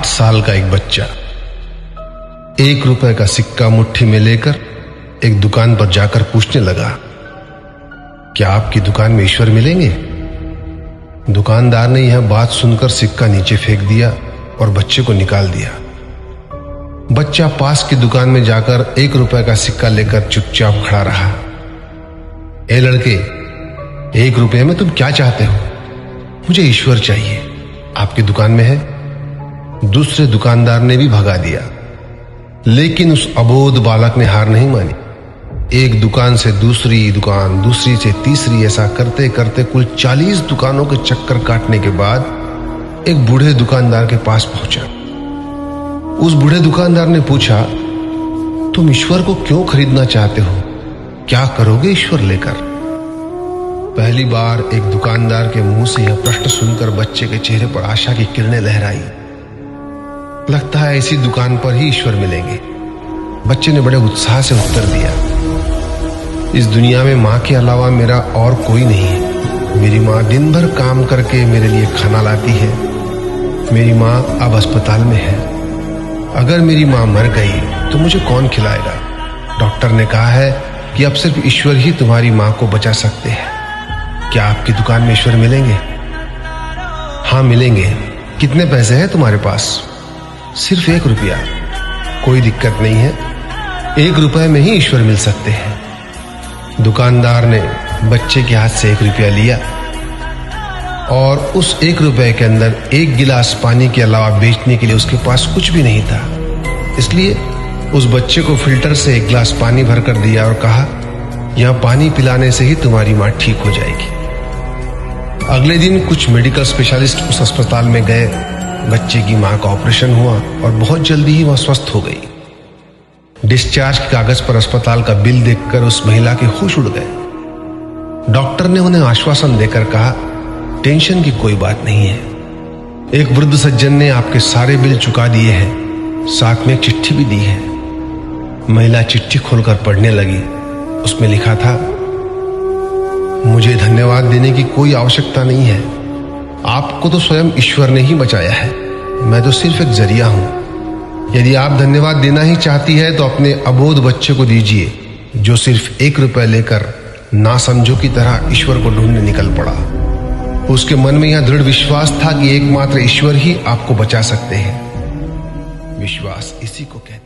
8 साल का एक बच्चा 1 रुपए का सिक्का मुट्ठी में लेकर एक दुकान पर जाकर पूछने लगा, क्या आपकी दुकान में ईश्वर मिलेंगे? दुकानदार ने यह बात सुनकर सिक्का नीचे फेंक दिया और बच्चे को निकाल दिया। बच्चा पास की दुकान में जाकर 1 रुपए का सिक्का लेकर चुपचाप खड़ा रहा। ए लड़के, 1 रुपए में तुम क्या चाहते हो? मुझे ईश्वर चाहिए, आपकी दुकान में है। दूसरे दुकानदार ने भी भगा दिया, लेकिन उस अबोध बालक ने हार नहीं मानी। एक दुकान से दूसरी दुकान, दूसरी से तीसरी, ऐसा करते करते कुल 40 दुकानों के चक्कर काटने के बाद एक बूढ़े दुकानदार के पास पहुंचा। उस बूढ़े दुकानदार ने पूछा, तुम ईश्वर को क्यों खरीदना चाहते हो? क्या करोगे ईश्वर लेकर? पहली बार एक दुकानदार के मुंह से यह प्रश्न सुनकर बच्चे के चेहरे पर आशा की किरणें लहराई। लगता है इसी दुकान पर ही ईश्वर मिलेंगे। बच्चे ने बड़े उत्साह से उत्तर दिया, इस दुनिया में माँ के अलावा मेरा और कोई नहीं है। मेरी माँ दिन भर काम करके मेरे लिए खाना लाती है। मेरी माँ अब अस्पताल में है। अगर मेरी माँ मर गई तो मुझे कौन खिलाएगा? डॉक्टर ने कहा है कि अब सिर्फ ईश्वर ही तुम्हारी माँ को बचा सकते हैं। क्या आपकी दुकान में ईश्वर मिलेंगे? हाँ मिलेंगे। कितने पैसे हैं तुम्हारे पास? सिर्फ 1 रुपया। कोई दिक्कत नहीं है, 1 रुपए में ही ईश्वर मिल सकते हैं। दुकानदार ने बच्चे के हाथ से 1 रुपया लिया और उस 1 रुपए के अंदर 1 गिलास पानी के अलावा बेचने के लिए उसके पास कुछ भी नहीं था। इसलिए उस बच्चे को फिल्टर से 1 गिलास पानी भरकर दिया और कहा, यह पानी पिलाने से ही तुम्हारी माँ ठीक हो जाएगी। अगले दिन कुछ मेडिकल स्पेशलिस्ट उस अस्पताल में गए। बच्चे की मां का ऑपरेशन हुआ और बहुत जल्दी ही वह स्वस्थ हो गई। डिस्चार्ज के कागज पर अस्पताल का बिल देखकर उस महिला के होश उड़ गए। डॉक्टर ने उन्हें आश्वासन देकर कहा, टेंशन की कोई बात नहीं है। एक वृद्ध सज्जन ने आपके सारे बिल चुका दिए हैं, साथ में एक चिट्ठी भी दी है। महिला चिट्ठी खोलकर पढ़ने लगी। उसमें लिखा था, मुझे धन्यवाद देने की कोई आवश्यकता नहीं है। आपको तो स्वयं ईश्वर ने ही बचाया है। मैं तो सिर्फ एक जरिया हूं। यदि आप धन्यवाद देना ही चाहती है तो अपने अबोध बच्चे को दीजिए, जो सिर्फ 1 रुपए लेकर नासमझों की तरह ईश्वर को ढूंढने निकल पड़ा। उसके मन में यह दृढ़ विश्वास था कि एकमात्र ईश्वर ही आपको बचा सकते हैं। विश्वास इसी को कहते हैं।